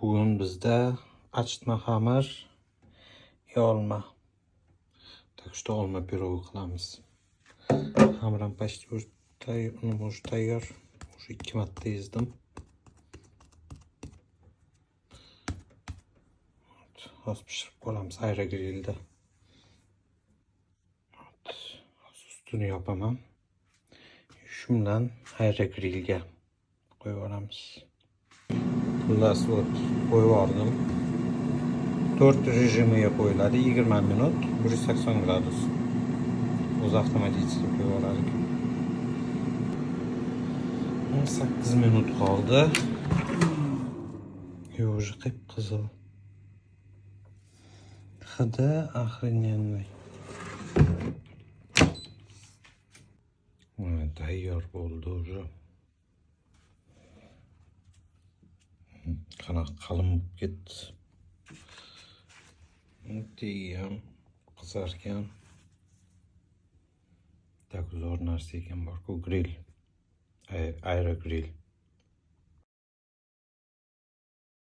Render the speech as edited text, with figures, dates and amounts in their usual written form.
Bugün bizde açtma hamur, yolma. Так что olma pirogu qilamiz. Hamuram почти уже tayyor. Уже 2 marta ezdim. Hozir pishirib ko'ramiz aerogrilda. Hozir ustini yopaman. Shu bilan aerogrilga qo'yib yuboramiz. Xullas, qo'yib yubordim. 4 rejimiga qo'yiladi, 20 minut, 180 gradus. O'zi avtomatik qo'yib yuboradi. 18 minut qoldi. Уже qip-qizil. Hidi охрененный. Tayyor bo'ldi уже. Qanaqa qalin bo'lib ketdi. Ham qizargan. Tak zo'r narsa ekan bor-ku, grill. Aerogrill.